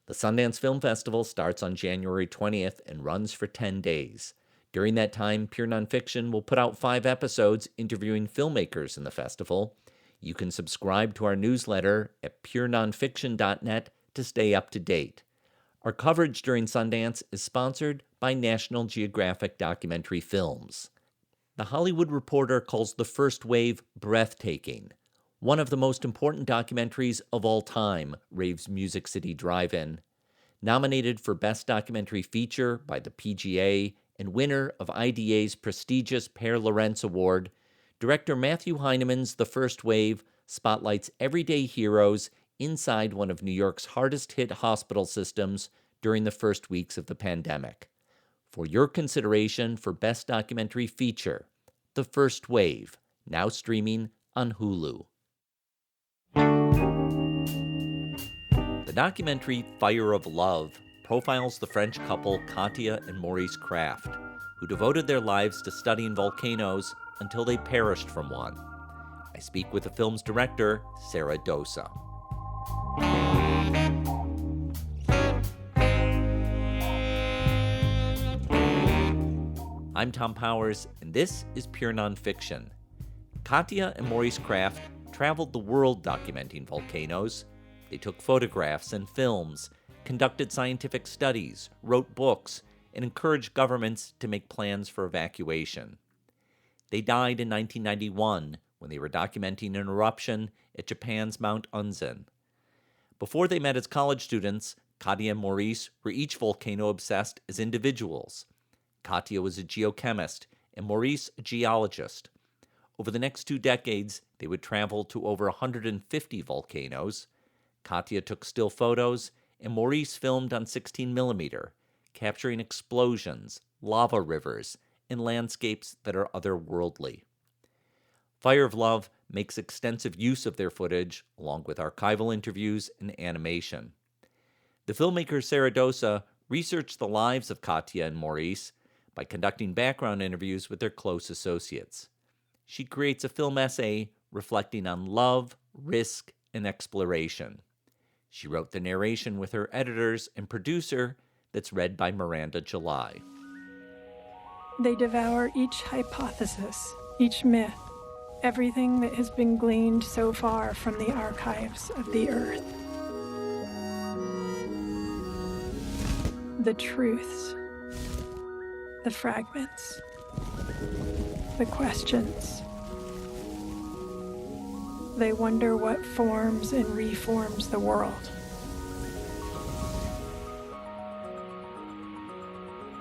The Sundance Film Festival starts on January 20th and runs for 10 days. During that time, Pure Nonfiction will put out 5 episodes interviewing filmmakers in the festival. You can subscribe to our newsletter at purenonfiction.net to stay up to date. Our coverage during Sundance is sponsored by National Geographic Documentary Films. The Hollywood Reporter calls The First Wave breathtaking. One of the most important documentaries of all time, raves Music City Drive-In. Nominated for Best Documentary Feature by the PGA and winner of IDA's prestigious Pere Lorentz Award, director Matthew Heinemann's The First Wave spotlights everyday heroes inside one of New York's hardest-hit hospital systems during the first weeks of the pandemic. For your consideration for Best Documentary Feature, The First Wave, now streaming on Hulu. The documentary Fire of Love profiles the French couple Katia and Maurice Kraft, who devoted their lives to studying volcanoes until they perished from one. I speak with the film's director, Sara Dosa. I'm Tom Powers, and this is Pure Nonfiction. Katia and Maurice Kraft traveled the world documenting volcanoes. They took photographs and films, conducted scientific studies, wrote books, and encouraged governments to make plans for evacuation. They died in 1991 when they were documenting an eruption at Japan's Mount Unzen. Before they met as college students, Katia and Maurice were each volcano-obsessed as individuals. Katia was a geochemist and Maurice a geologist. Over the next 2 decades, they would travel to over 150 volcanoes. Katia took still photos, and Maurice filmed on 16mm, capturing explosions, lava rivers, and landscapes that are otherworldly. Fire of Love makes extensive use of their footage, along with archival interviews and animation. The filmmaker Sara Dosa researched the lives of Katia and Maurice by conducting background interviews with their close associates. She creates a film essay reflecting on love, risk, and exploration. She wrote the narration with her editors and producer that's read by Miranda July. They devour each hypothesis, each myth, everything that has been gleaned so far from the archives of the earth. The truths, the fragments, the questions. They wonder what forms and reforms the world.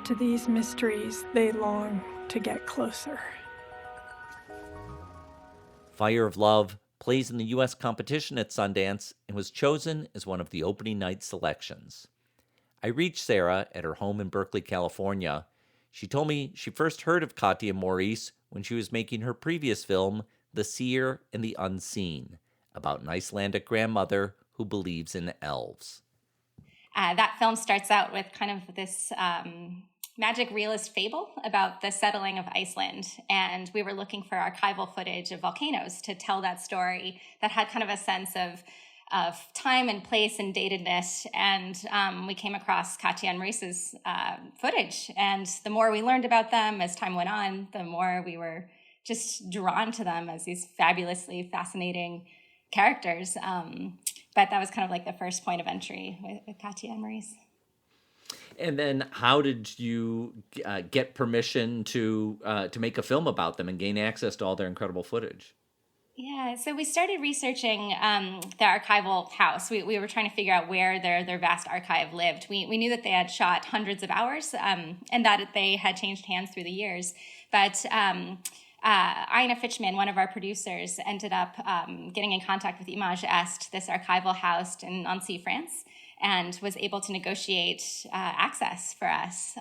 To these mysteries, they long to get closer. Fire of Love plays in the U.S. competition at Sundance and was chosen as one of the opening night selections. I reached Sara at her home in Berkeley, California. She told me she first heard of Katia and Maurice when she was making her previous film, The Seer and the Unseen, about an Icelandic grandmother who believes in elves. That film starts out with kind of this magic realist fable about the settling of Iceland. And we were looking for archival footage of volcanoes to tell that story that had kind of a sense of time and place and datedness. And we came across Katia and Maurice's footage. And the more we learned about them as time went on, the more we were just drawn to them as these fabulously fascinating characters. But that was kind of like the first point of entry with Katia and Maurice. And then how did you get permission to make a film about them and gain access to all their incredible footage? Yeah, so we started researching the archival house. We were trying to figure out where their vast archive lived. We knew that they had shot hundreds of hours and that they had changed hands through the years. But Aina Fitchman, one of our producers, ended up getting in contact with Image Est, this archival house in Nancy, France, and was able to negotiate access for us,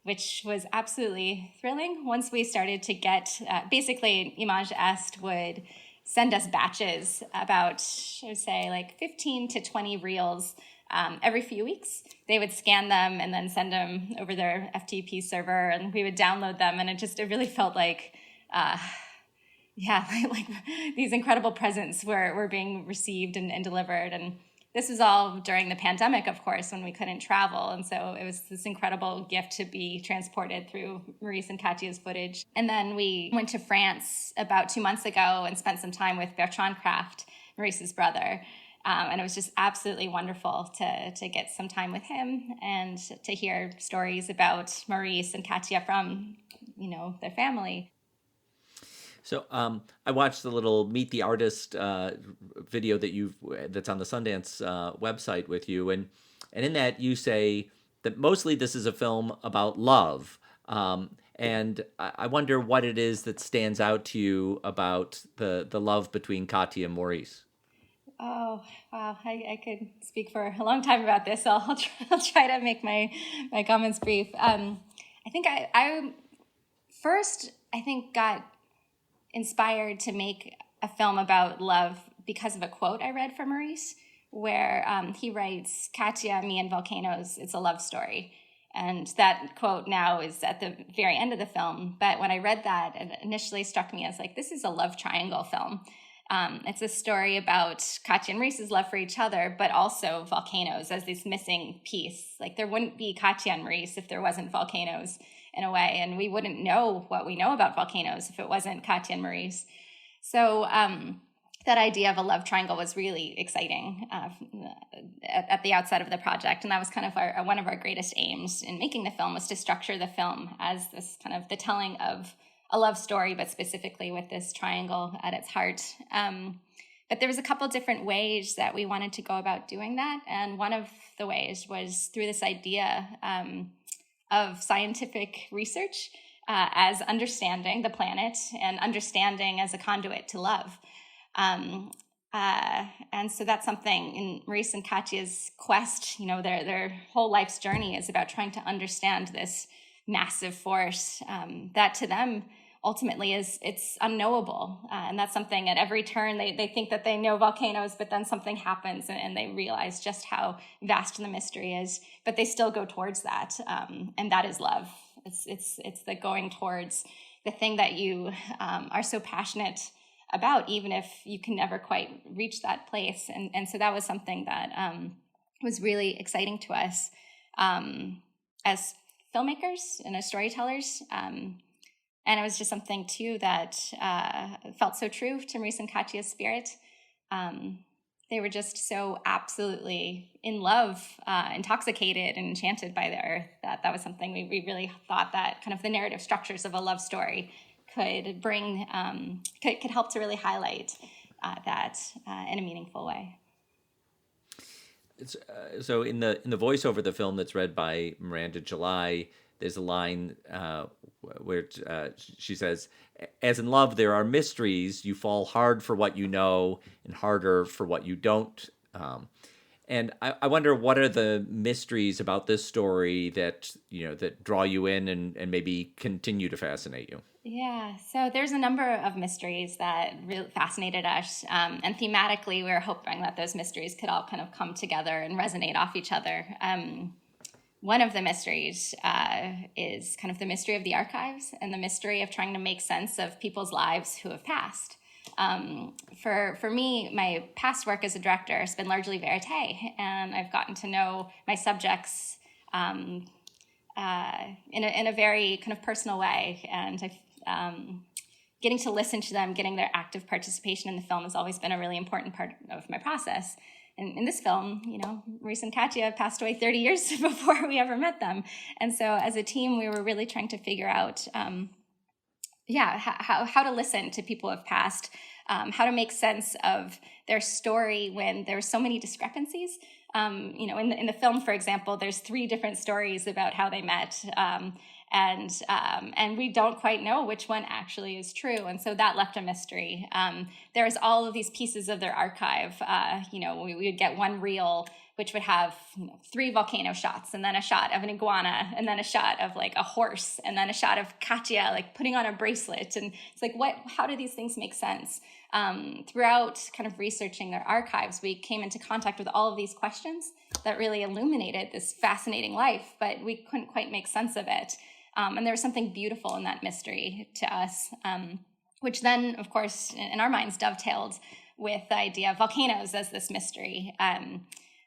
which was absolutely thrilling. Once we started to get, basically Image Est would send us batches, about, I would say, like 15 to 20 reels every few weeks. They would scan them and then send them over their FTP server, and we would download them, and it really felt like, like these incredible presents were being received and delivered. And this was all during the pandemic, of course, when we couldn't travel. And so it was this incredible gift to be transported through Maurice and Katya's footage. And then we went to France about 2 months ago and spent some time with Bertrand Kraft, Maurice's brother. And it was just absolutely wonderful to get some time with him and to hear stories about Maurice and Katya from, their family. So I watched the little Meet the Artist video that's on the Sundance website with you, and in that you say that mostly this is a film about love, and I wonder what it is that stands out to you about the love between Katya and Maurice. Oh, wow. I could speak for a long time about this, so I'll try to make my comments brief. I think I first got inspired to make a film about love because of a quote I read from Maurice, where he writes, "Katya, me, and volcanoes, it's a love story." And that quote now is at the very end of the film. But when I read that, it initially struck me as this is a love triangle film. It's a story about Katya and Maurice's love for each other, but also volcanoes as this missing piece. There wouldn't be Katya and Maurice if there wasn't volcanoes, in a way, and we wouldn't know what we know about volcanoes if it wasn't Katya and Maurice. So that idea of a love triangle was really exciting at the outset of the project, and that was kind of one of our greatest aims in making the film, was to structure the film as this kind of the telling of a love story, but specifically with this triangle at its heart. But there was a couple different ways that we wanted to go about doing that, and one of the ways was through this idea of scientific research as understanding the planet and understanding as a conduit to love. And so that's something in Maurice and Katya's quest, their whole life's journey is about trying to understand this massive force that to them ultimately it's unknowable. And that's something at every turn they think that they know volcanoes, but then something happens and they realize just how vast the mystery is, but they still go towards that. And that is love. It's the going towards the thing that you are so passionate about, even if you can never quite reach that place. And so that was something that was really exciting to us as filmmakers and as storytellers. And it was just something, too, that felt so true to Maurice and Katya's spirit. They were just so absolutely in love, intoxicated and enchanted by the earth, that was something we really thought that kind of the narrative structures of a love story could bring, could help to really highlight that in a meaningful way. So in the voiceover of the film that's read by Miranda July, there's a line where she says, "As in love, there are mysteries. You fall hard for what you know and harder for what you don't." And I wonder, what are the mysteries about this story that that draw you in and maybe continue to fascinate you? Yeah, so there's a number of mysteries that really fascinated us, and thematically we were hoping that those mysteries could all kind of come together and resonate off each other. One of the mysteries is kind of the mystery of the archives and the mystery of trying to make sense of people's lives who have passed. For me, my past work as a director has been largely verite, and I've gotten to know my subjects in a very kind of personal way, and getting to listen to them, getting their active participation in the film has always been a really important part of my process. And in this film, Maurice and Katya passed away 30 years before we ever met them. And so as a team, we were really trying to figure out, how to listen to people who have passed, how to make sense of their story when there's so many discrepancies. In the film, for example, there's 3 different stories about how they met. And we don't quite know which one actually is true. And so that left a mystery. There's all of these pieces of their archive. We would get one reel, which would have 3 volcano shots, and then a shot of an iguana, and then a shot of a horse, and then a shot of Katya putting on a bracelet. And it's how do these things make sense? Throughout kind of researching their archives, we came into contact with all of these questions that really illuminated this fascinating life, but we couldn't quite make sense of it. And there was something beautiful in that mystery to us, which then, of course, in our minds dovetailed with the idea of volcanoes as this mystery.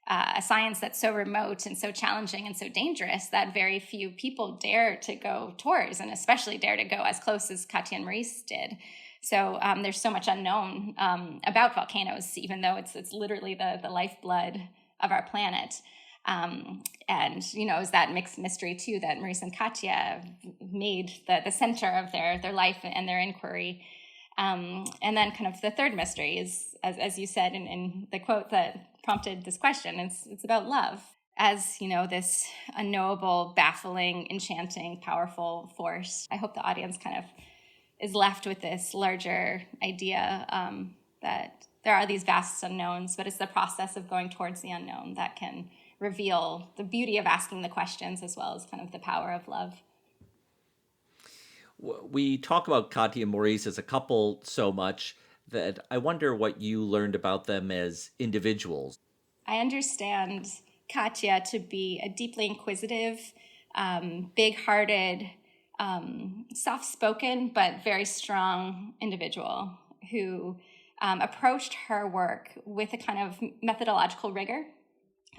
a science that's so remote and so challenging and so dangerous that very few people dare to go towards, and especially dare to go as close as Katya and Maurice did. So there's so much unknown about volcanoes, even though it's literally the lifeblood of our planet. And, is that mixed mystery too that Maurice and Katya made the center of their life and their inquiry. And then kind of the third mystery is, as you said in the quote that prompted this question, it's about love as, this unknowable, baffling, enchanting, powerful force. I hope the audience kind of is left with this larger idea that there are these vast unknowns, but it's the process of going towards the unknown that can reveal the beauty of asking the questions as well as kind of the power of love. We talk about Katya and Maurice as a couple so much that I wonder what you learned about them as individuals. I understand Katya to be a deeply inquisitive, big-hearted, soft-spoken, but very strong individual who approached her work with a kind of methodological rigor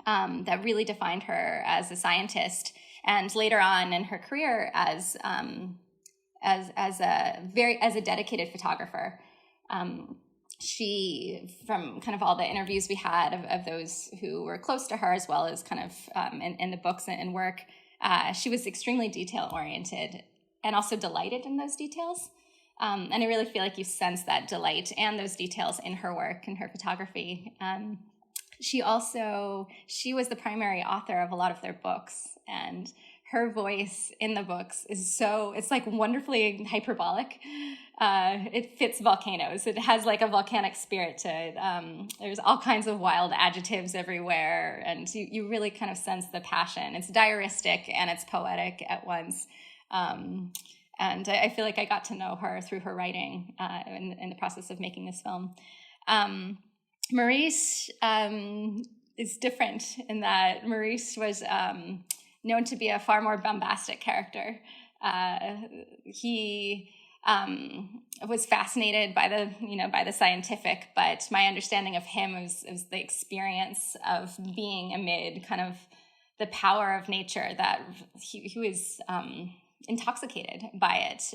that really defined her as a scientist, and later on in her career as a dedicated photographer. She, from kind of all the interviews we had of those who were close to her, as well as kind of in the books and work, she was extremely detail-oriented and also delighted in those details. And I really feel like you sense that delight and those details in her work and her photography. She was the primary author of a lot of their books, and her voice in the books it's like wonderfully hyperbolic. It fits volcanoes. It has like a volcanic spirit to it. There's all kinds of wild adjectives everywhere, and you really kind of sense the passion. It's diaristic and it's poetic at once. And I feel like I got to know her through her writing in the process of making this film. Maurice is different in that Maurice was known to be a far more bombastic character. He was fascinated by the scientific, but my understanding of him was the experience of being amid kind of the power of nature, that he was intoxicated by it.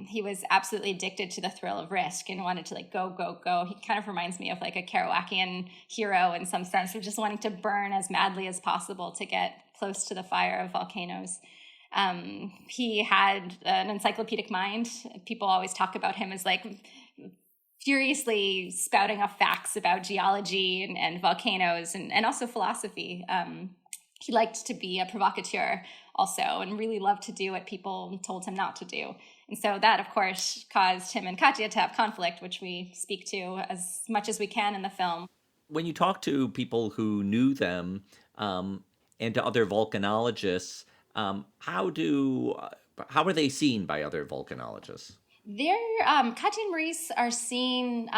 He was absolutely addicted to the thrill of risk and wanted to go. He kind of reminds me of like a Kerouacian hero in some sense, of just wanting to burn as madly as possible to get close to the fire of volcanoes. He had an encyclopedic mind. People always talk about him as like furiously spouting off facts about geology and volcanoes and also philosophy. He liked to be a provocateur also, and really loved to do what people told him not to do. And so that, of course, caused him and Katya to have conflict, which we speak to as much as we can in the film. When you talk to people who knew them and to other volcanologists, how are they seen by other volcanologists? Katya and Maurice are seen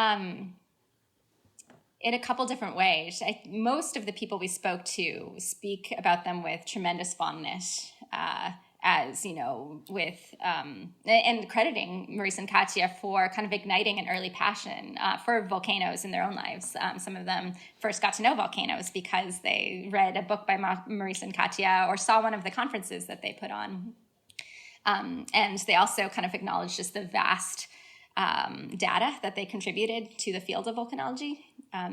in a couple different ways. Most of the people we spoke to speak about them with tremendous fondness, and crediting Maurice and Katya for kind of igniting an early passion for volcanoes in their own lives. Some of them first got to know volcanoes because they read a book by Maurice and Katya or saw one of the conferences that they put on. And they also kind of acknowledged just the vast data that they contributed to the field of volcanology.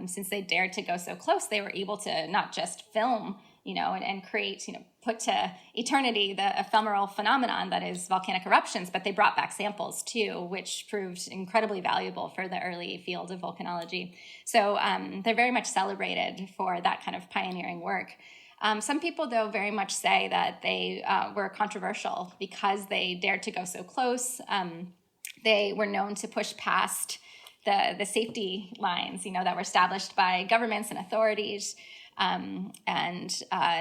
Since they dared to go so close, they were able to not just film, and create, put to eternity the ephemeral phenomenon that is volcanic eruptions, but they brought back samples too, which proved incredibly valuable for the early field of volcanology. So they're very much celebrated for that kind of pioneering work. Some people, though, very much say that they were controversial because they dared to go so close. They were known to push past the safety lines, that were established by governments and authorities. And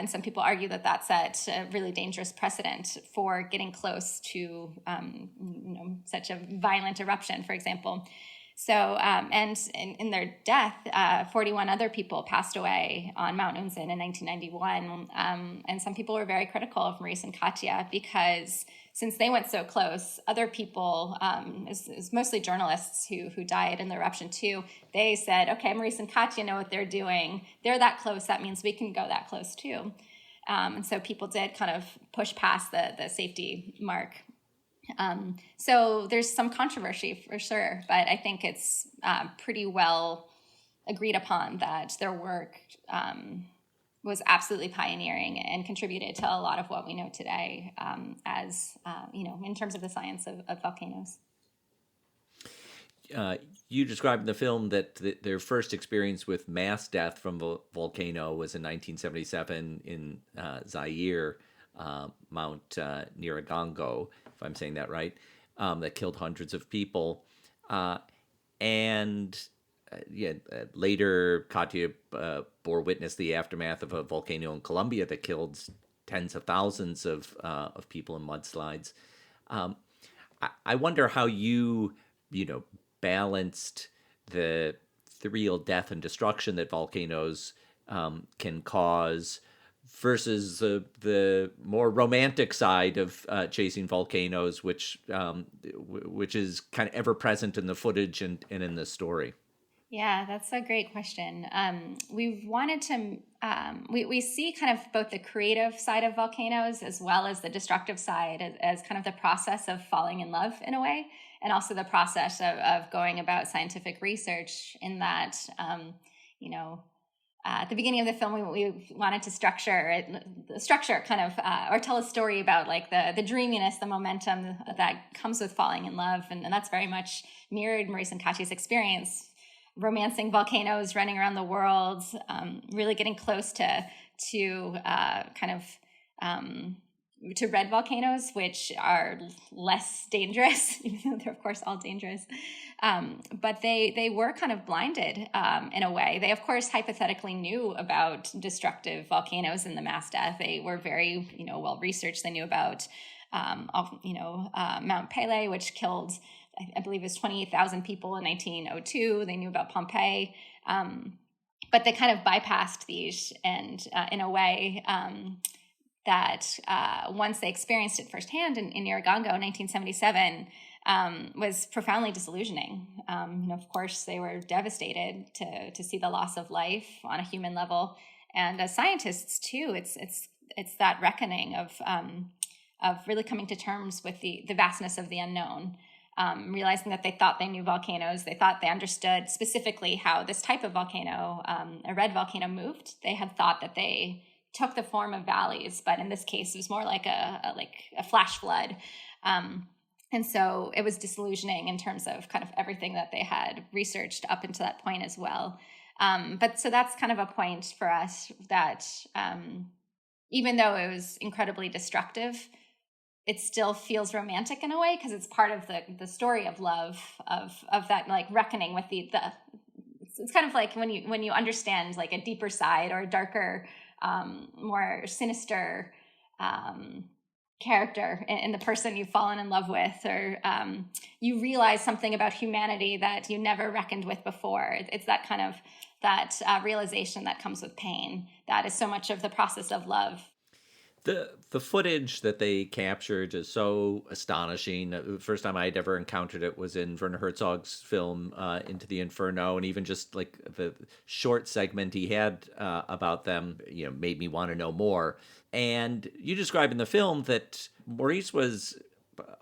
some people argue that that set a really dangerous precedent for getting close to, such a violent eruption, for example. So, and in their death, 41 other people passed away on Mount Unzen in 1991. And some people were very critical of Maurice and Katya because since they went so close, other people, it's mostly journalists who died in the eruption too, they said, okay, Maurice and Katya know what they're doing. They're that close. That means we can go that close too. And so people did kind of push past the safety mark. So there's some controversy for sure, but I think it's pretty well agreed upon that their work was absolutely pioneering and contributed to a lot of what we know today as, in terms of the science of volcanoes. You described in the film that their first experience with mass death from a volcano was in 1977 in Zaire, Mount Nyiragongo, if I'm saying that right, that killed hundreds of people. Later, Katya bore witness to the aftermath of a volcano in Colombia that killed tens of thousands of people in mudslides. I wonder how you balanced the real death and destruction that volcanoes can cause versus the more romantic side of chasing volcanoes, which is kind of ever present in the footage and in the story. Yeah, that's a great question. We wanted to, we see kind of both the creative side of volcanoes as well as the destructive side as kind of the process of falling in love in a way, and also the process of going about scientific research in that, at the beginning of the film, we wanted to structure kind of, or tell a story about like the dreaminess, the momentum that comes with falling in love. And that's very much mirrored Maurice and Katya's experience, romancing volcanoes, running around the world, really getting close to red volcanoes, which are less dangerous, even though they're of course all dangerous. But they were kind of blinded in a way. They of course hypothetically knew about destructive volcanoes and the mass death. They were very well researched. They knew about Mount Pelée, which killed, I believe it was 28,000 people in 1902. They knew about Pompeii, but they kind of bypassed these, and in a way that once they experienced it firsthand in Nyiragongo in 1977, was profoundly disillusioning. Of course, they were devastated to see the loss of life on a human level, and as scientists too, it's that reckoning of really coming to terms with the vastness of the unknown. Realizing that they thought they knew volcanoes, they thought they understood specifically how this type of volcano, a red volcano, moved. They had thought that they took the form of valleys, but in this case, it was more like a flash flood. And so it was disillusioning in terms of kind of everything that they had researched up until that point as well. But so that's kind of a point for us that even though it was incredibly destructive, it still feels romantic in a way because it's part of the story of love, of that like reckoning with the it's kind of like when you understand like a deeper side or a darker, more sinister character in the person you've fallen in love with, or you realize something about humanity that you never reckoned with before. It's that kind of realization that comes with pain that is so much of the process of love. The footage that they captured is so astonishing. The first time I'd ever encountered it was in Werner Herzog's film Into the Inferno, and even just like the short segment he had about them, made me want to know more. And you describe in the film that Maurice was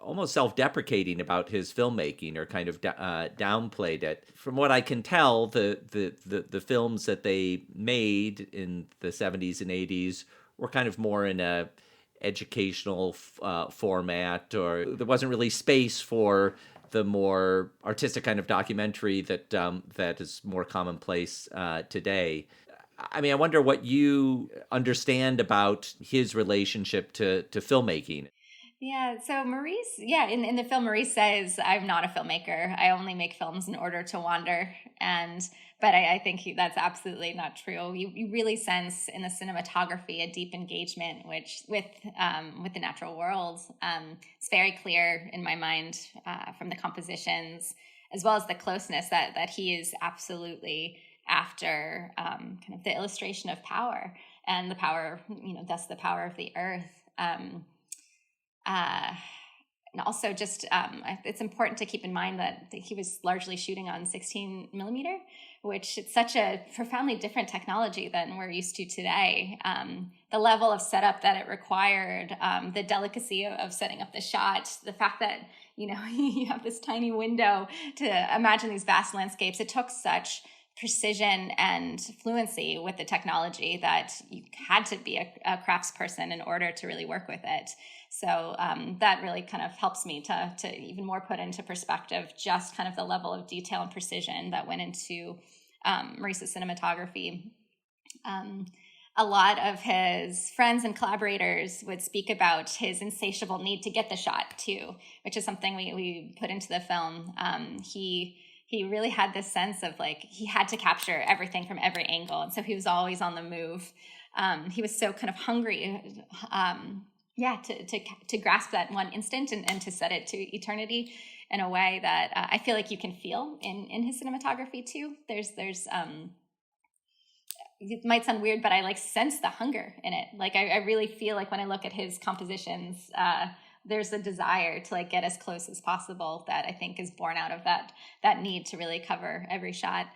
almost self-deprecating about his filmmaking, or kind of downplayed it. From what I can tell, the films that they made in the 70s and 80s were kind of more in a educational format, or there wasn't really space for the more artistic kind of documentary that is more commonplace today. I mean, I wonder what you understand about his relationship to filmmaking. Yeah, so Maurice, in the film, Maurice says, I'm not a filmmaker. I only make films in order to wander. But I think that's absolutely not true. You really sense in the cinematography a deep engagement with the natural world. It's very clear in my mind from the compositions as well as the closeness that he is absolutely after, kind of the illustration of power and the power, thus the power of the earth. And also just, it's important to keep in mind that he was largely shooting on 16 millimeter, which it's such a profoundly different technology than we're used to today. The level of setup that it required, the delicacy of setting up the shot, the fact that, you have this tiny window to imagine these vast landscapes. It took such precision and fluency with the technology that you had to be a craftsperson in order to really work with it. So that really kind of helps me to even more put into perspective just kind of the level of detail and precision that went into Maurice's cinematography. A lot of his friends and collaborators would speak about his insatiable need to get the shot too, which is something we put into the film. He really had this sense of like he had to capture everything from every angle, and so he was always on the move. He was so kind of hungry, to grasp that one instant and to set it to eternity in a way that I feel like you can feel in his cinematography too. There's it might sound weird, but I like sense the hunger in it. Like I really feel like when I look at his compositions, there's a desire to like get as close as possible that I think is born out of that need to really cover every shot.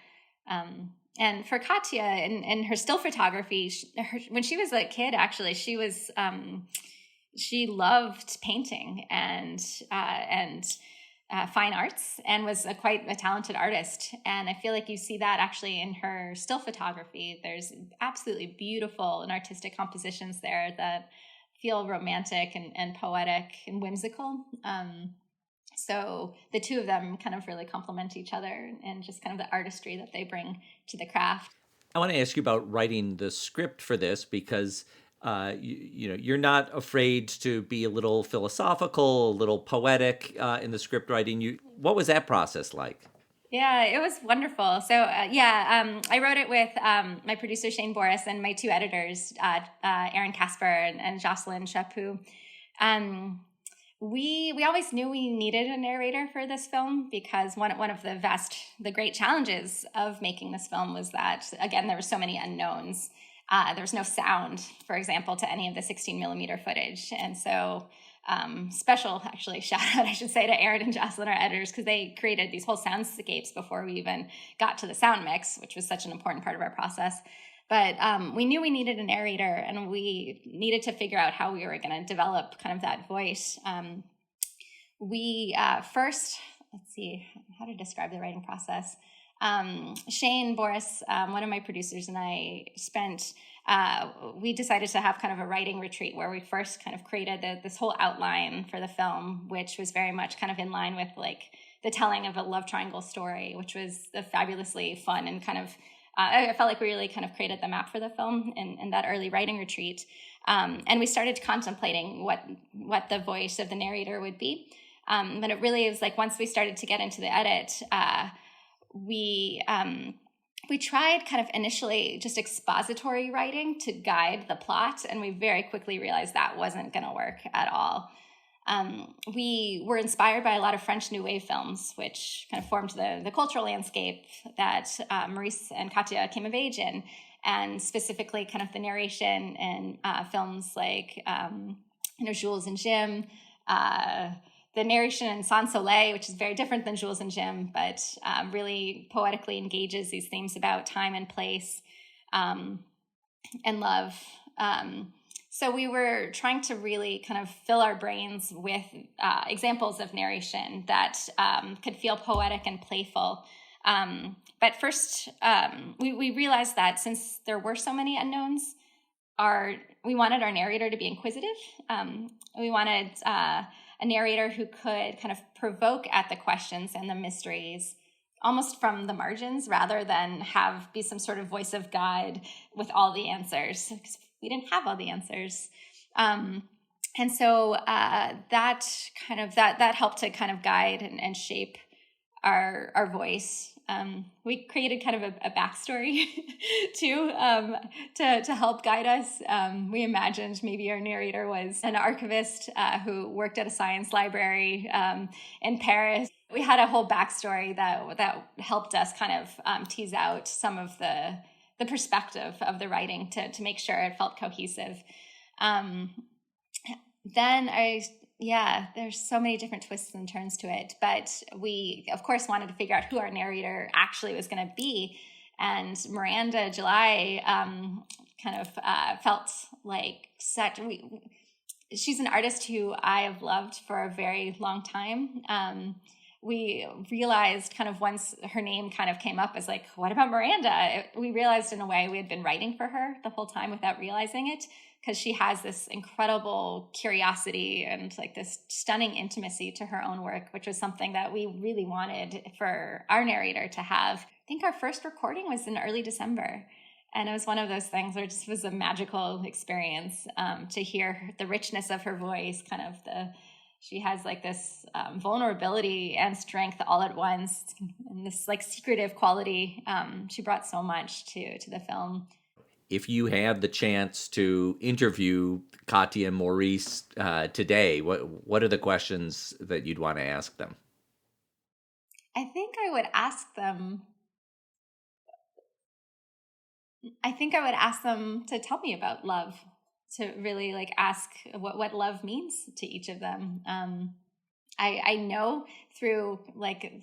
And for Katya and her still photography, when she was a kid, actually, she loved painting and fine arts and was quite a talented artist. And I feel like you see that actually in her still photography. There's absolutely beautiful and artistic compositions there that feel romantic and poetic and whimsical. So the two of them kind of really complement each other and just kind of the artistry that they bring to the craft. I want to ask you about writing the script for this because you're not afraid to be a little philosophical, a little poetic in the script writing. What was that process like? Yeah, it was wonderful. So I wrote it with my producer Shane Boris and my two editors, Aaron Casper and Jocelyn Chaput. We always knew we needed a narrator for this film because one of the great challenges of making this film was that, again, there were so many unknowns. There was no sound, for example, to any of the 16 millimeter footage. And so special, actually, shout out, I should say, to Aaron and Jocelyn, our editors, because they created these whole soundscapes before we even got to the sound mix, which was such an important part of our process. But we knew we needed a narrator, and we needed to figure out how we were going to develop kind of that voice. We first, let's see how to describe the writing process. Shane Boris, one of my producers, and I we decided to have kind of a writing retreat where we first kind of created this whole outline for the film, which was very much kind of in line with like the telling of a love triangle story, which was a fabulously fun and kind of, I felt like we really kind of created the map for the film in that early writing retreat. And we started contemplating what the voice of the narrator would be. But it really is like once we started to get into the edit, we tried kind of initially just expository writing to guide the plot, and we very quickly realized that wasn't going to work at all. We were inspired by a lot of French New Wave films, which kind of formed the cultural landscape that Maurice and Katya came of age in, and specifically kind of the narration in films like Jules and Jim, the narration in Sans Soleil, which is very different than Jules and Jim, but really poetically engages these themes about time and place and love. So we were trying to really kind of fill our brains with examples of narration that could feel poetic and playful. But first, we realized that since there were so many unknowns, we wanted our narrator to be inquisitive. We wanted a narrator who could kind of provoke at the questions and the mysteries almost from the margins rather than be some sort of voice of guide with all the answers, because we didn't have all the answers. And so that helped to kind of guide and shape our voice. We created kind of a backstory too, to help guide us. We imagined maybe our narrator was an archivist who worked at a science library in Paris. We had a whole backstory that helped us kind of tease out some of the perspective of the writing to make sure it felt cohesive. There's so many different twists and turns to it, but we of course wanted to figure out who our narrator actually was going to be. And Miranda July felt like she's an artist who I have loved for a very long time. We realized kind of once her name kind of came up as like, what about Miranda? We realized in a way we had been writing for her the whole time without realizing it, because she has this incredible curiosity and like this stunning intimacy to her own work, which was something that we really wanted for our narrator to have. I think our first recording was in early December. And it was one of those things where it just was a magical experience to hear the richness of her voice, she has like this vulnerability and strength all at once, and this like secretive quality. She brought so much to the film. If you had the chance to interview Katya and Maurice today, what are the questions that you'd want to ask them? I think I would ask them to tell me about love, to really like ask what love means to each of them. I know through like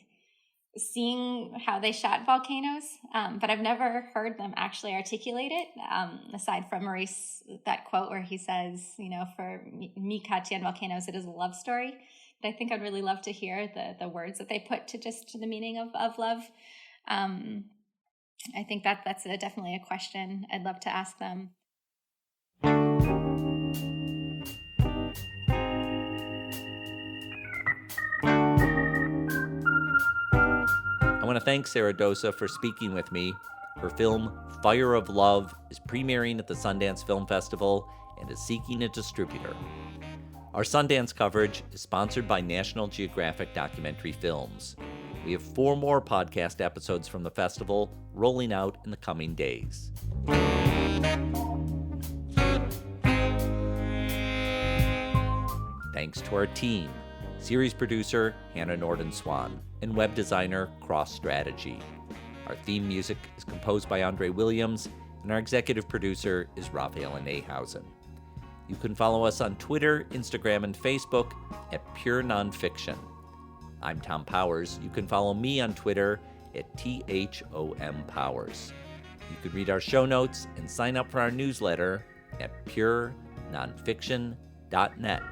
seeing how they shot volcanoes, but I've never heard them actually articulate it, aside from Maurice, that quote where he says, for me, Katya, and volcanoes, it is a love story. But I think I'd really love to hear the words that they put to the meaning of love. I think that's definitely a question I'd love to ask them. I want to thank Sara Dosa for speaking with me. Her film, Fire of Love, is premiering at the Sundance Film Festival and is seeking a distributor. Our Sundance coverage is sponsored by National Geographic Documentary Films. We have 4 more podcast episodes from the festival rolling out in the coming days. Thanks to our team, series producer Hannah Norden-Swan, and web designer Cross Strategy. Our theme music is composed by Andre Williams, and our executive producer is Raphael Nahausen. You can follow us on Twitter, Instagram, and Facebook at Pure Nonfiction. I'm Tom Powers. You can follow me on Twitter at THOM Powers. You can read our show notes and sign up for our newsletter at purenonfiction.net.